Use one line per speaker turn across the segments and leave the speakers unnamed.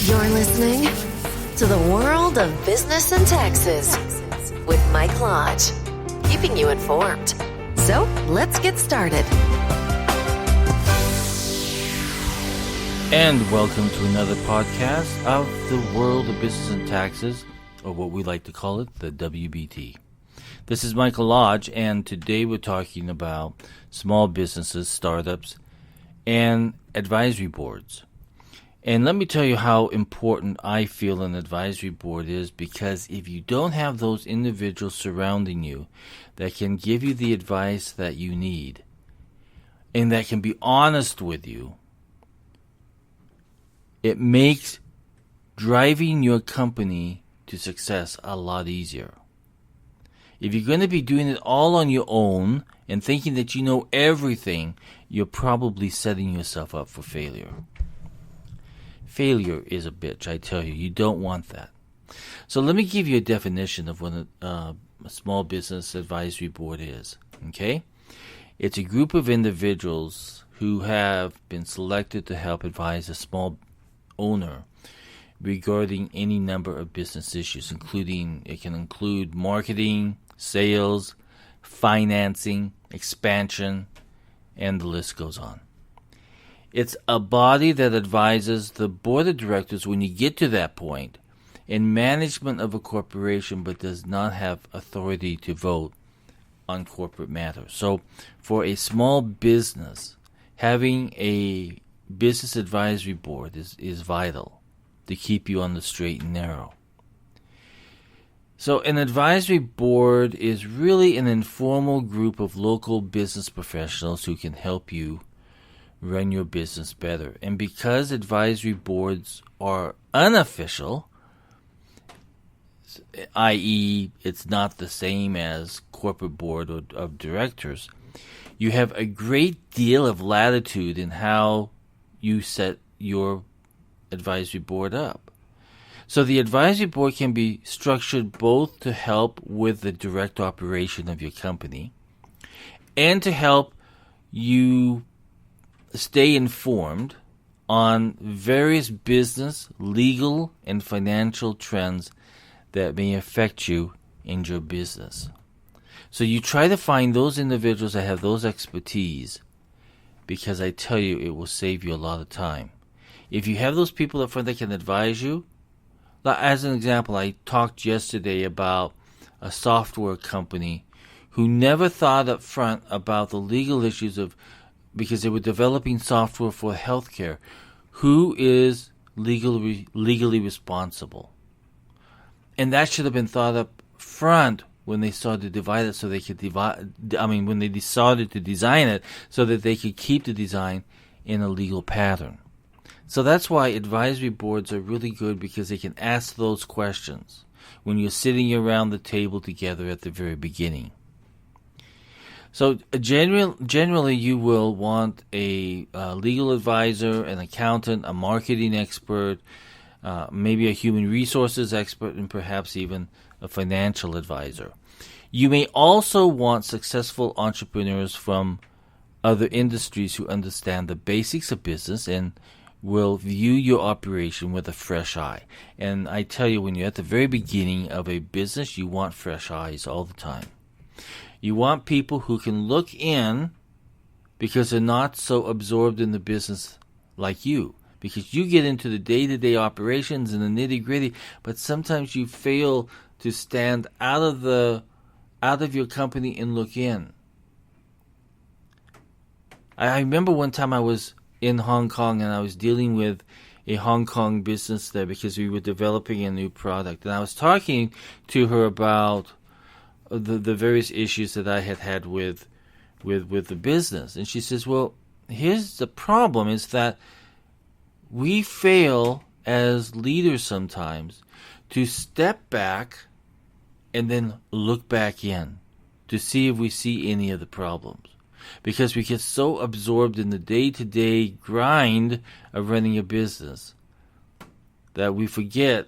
You're listening to the World of Business and Taxes with Mike Lodge, keeping you informed. So let's get started.
And welcome to another podcast of the World of Business and Taxes, or what we like to call it, the WBT. This is Michael Lodge, and today we're talking about small businesses, startups, and advisory boards. And let me tell you how important I feel an advisory board is, because if you don't have those individuals surrounding you that can give you the advice that you need and that can be honest with you, it makes driving your company to success a lot easier. If you're going to be doing it all on your own and thinking that you know everything, you're probably setting yourself up for failure. Failure is a bitch, I tell you. You don't want that. So let me give you a definition of what a small business advisory board is. Okay? It's a group of individuals who have been selected to help advise a small owner regarding any number of business issues, including, it can include marketing, sales, financing, expansion, and the list goes on. It's a body that advises the board of directors when you get to that point in management of a corporation, but does not have authority to vote on corporate matters. So for a small business, having a business advisory board is vital to keep you on the straight and narrow. So an advisory board is really an informal group of local business professionals who can help you run your business better. And because advisory boards are unofficial, i.e. it's not the same as corporate board of directors, you have a great deal of latitude in how you set your advisory board up. So the advisory board can be structured both to help with the direct operation of your company and to help you stay informed on various business, legal, and financial trends that may affect you in your business. So you try to find those individuals that have those expertise, because I tell you, it will save you a lot of time. If you have those people up front that can advise you, as an example, I talked yesterday about a software company who never thought up front about the legal issues of, because they were developing software for healthcare, who is legally responsible. And that should have been thought up front when they started to divide it, so they could when they decided to design it so that they could keep the design in a legal pattern. So that's why advisory boards are really good, because they can ask those questions when you're sitting around the table together at the very beginning. So generally you will want a legal advisor, an accountant, a marketing expert, maybe a human resources expert, and perhaps even a financial advisor. You may also want successful entrepreneurs from other industries who understand the basics of business and will view your operation with a fresh eye. And I tell you, when you're at the very beginning of a business, you want fresh eyes all the time. You want people who can look in, because they're not so absorbed in the business like you. Because you get into the day-to-day operations and the nitty-gritty, but sometimes you fail to stand out of your company and look in. I remember one time I was in Hong Kong and I was dealing with a Hong Kong business there because we were developing a new product. And I was talking to her about the various issues that I had with the business. And she says, well, here's the problem, is that we fail as leaders sometimes to step back and then look back in to see if we see any of the problems. Because we get so absorbed in the day-to-day grind of running a business that we forget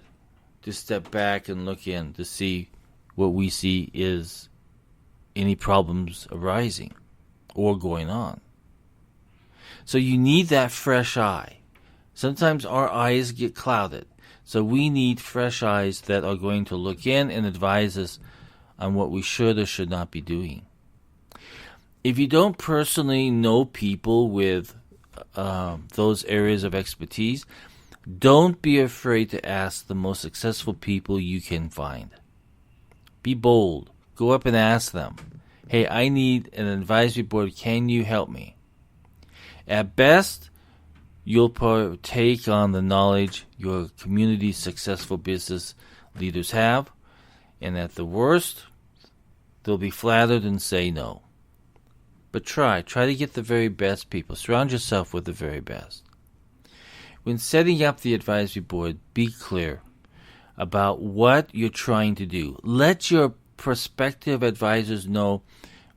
to step back and look in to see what we see is any problems arising or going on. So you need that fresh eye. Sometimes our eyes get clouded. So we need fresh eyes that are going to look in and advise us on what we should or should not be doing. If you don't personally know people with those areas of expertise, don't be afraid to ask the most successful people you can find. Be bold. Go up and ask them, hey, I need an advisory board. Can you help me? At best, you'll partake on the knowledge your community's successful business leaders have, and at the worst, they'll be flattered and say no. But try to get the very best people. Surround yourself with the very best. When setting up the advisory board, be clear about what you're trying to do. Let your prospective advisors know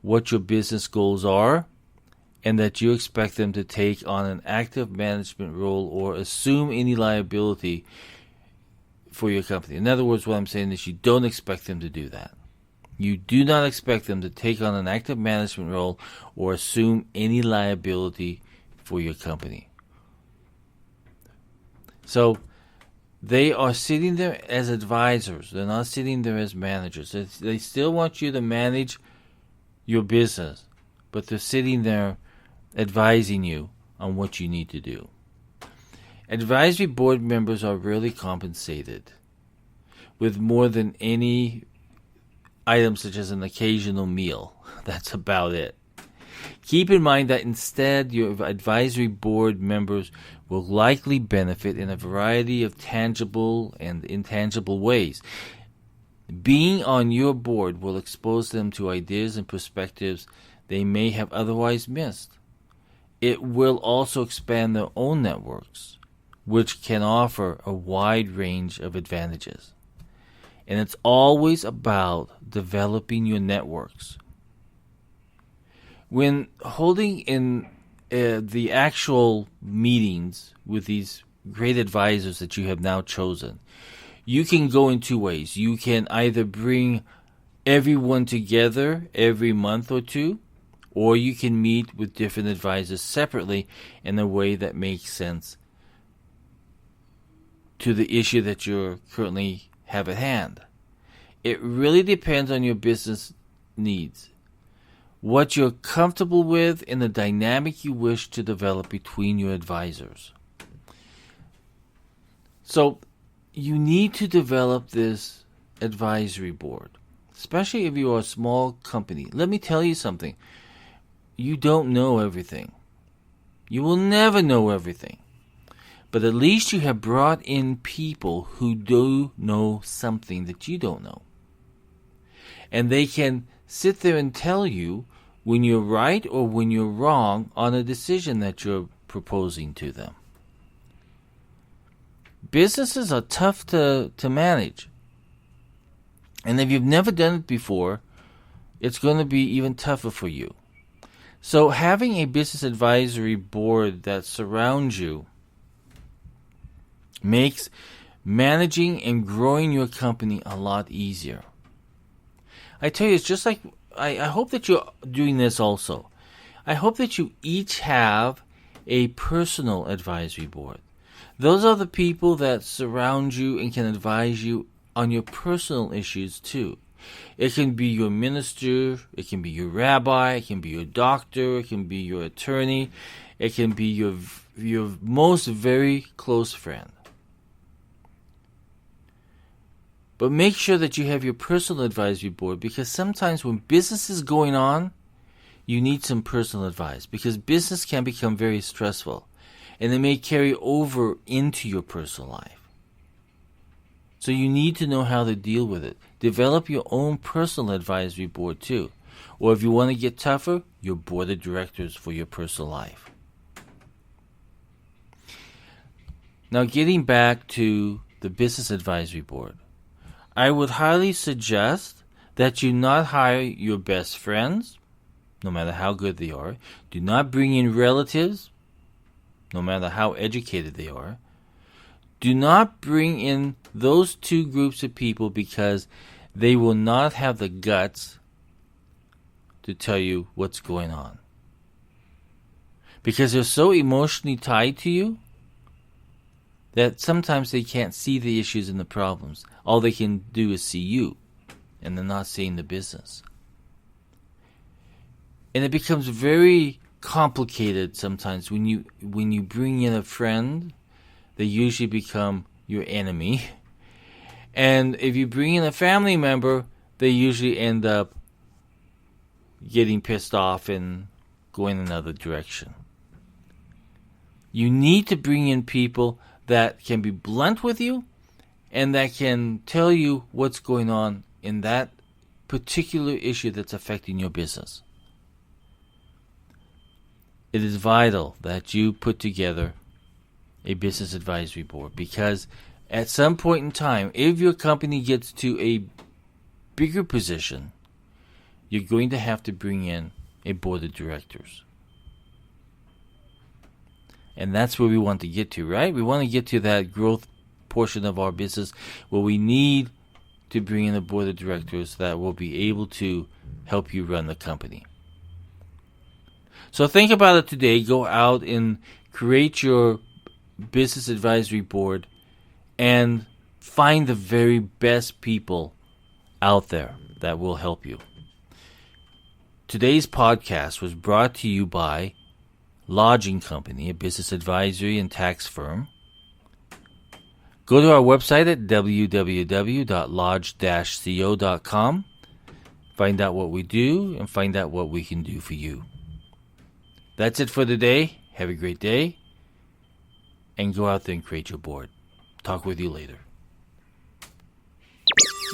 what your business goals are and that you expect them to take on an active management role or assume any liability for your company. In other words, what I'm saying is you don't expect them to do that. You do not expect them to take on an active management role or assume any liability for your company. So they are sitting there as advisors. They're not sitting there as managers. They still want you to manage your business, but they're sitting there advising you on what you need to do. Advisory board members are really compensated with more than any item such as an occasional meal. That's about it. Keep in mind that instead your advisory board members will likely benefit in a variety of tangible and intangible ways. Being on your board will expose them to ideas and perspectives they may have otherwise missed. It will also expand their own networks, which can offer a wide range of advantages. And it's always about developing your networks. When holding in the actual meetings with these great advisors that you have now chosen, you can go in two ways. You can either bring everyone together every month or two, or you can meet with different advisors separately in a way that makes sense to the issue that you currently have at hand. It really depends on your business needs, what you're comfortable with, and the dynamic you wish to develop between your advisors. So you need to develop this advisory board, especially if you are a small company. Let me tell you something. You don't know everything. You will never know everything. But at least you have brought in people who do know something that you don't know. And they can sit there and tell you when you're right or when you're wrong on a decision that you're proposing to them. Businesses are tough to manage. And if you've never done it before, it's going to be even tougher for you. So having a business advisory board that surrounds you makes managing and growing your company a lot easier. I tell you, it's just like, I hope that you're doing this also. I hope that you each have a personal advisory board. Those are the people that surround you and can advise you on your personal issues too. It can be your minister, it can be your rabbi, it can be your doctor, it can be your attorney, it can be your most very close friend. But make sure that you have your personal advisory board, because sometimes when business is going on, you need some personal advice, because business can become very stressful and it may carry over into your personal life. So you need to know how to deal with it. Develop your own personal advisory board too. Or if you want to get tougher, your board of directors for your personal life. Now getting back to the business advisory board, I would highly suggest that you not hire your best friends, no matter how good they are. Do not bring in relatives, no matter how educated they are. Do not bring in those two groups of people, because they will not have the guts to tell you what's going on. Because they're so emotionally tied to you that sometimes they can't see the issues and the problems. All they can do is see you, and they're not seeing the business. And it becomes very complicated sometimes when you bring in a friend. They usually become your enemy. And if you bring in a family member, they usually end up getting pissed off and going another direction. You need to bring in people that can be blunt with you and that can tell you what's going on in that particular issue that's affecting your business. It is vital that you put together a business advisory board, because at some point in time, if your company gets to a bigger position, you're going to have to bring in a board of directors. And that's where we want to get to, right? We want to get to that growth portion of our business where we need to bring in a board of directors that will be able to help you run the company. So think about it today. Go out and create your business advisory board and find the very best people out there that will help you. Today's podcast was brought to you by Lodging Company, a business advisory and tax firm. Go to our website at www.lodge-co.com. Find out what we do and find out what we can do for you. That's it for today. Have a great day. And go out there and create your board. Talk with you later.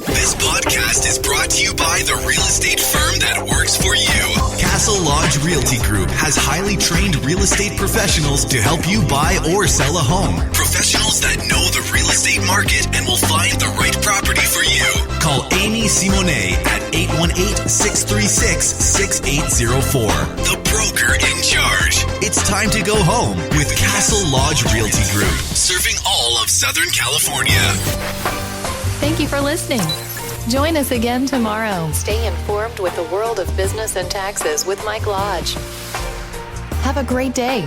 This podcast is brought to you by the real estate firm that works for you. Castle Lodge Realty Group has highly trained real estate professionals to help you buy or sell a home. Professionals that know the real estate market and will find the right property for you. Call Amy Simone at 818-636-6804. The broker in charge. It's time to go home with Castle Lodge Realty Group, serving all of Southern California.
Thank you for listening. Join us again tomorrow.
Stay informed with the world of business and taxes with Mike Lodge.
Have a great day.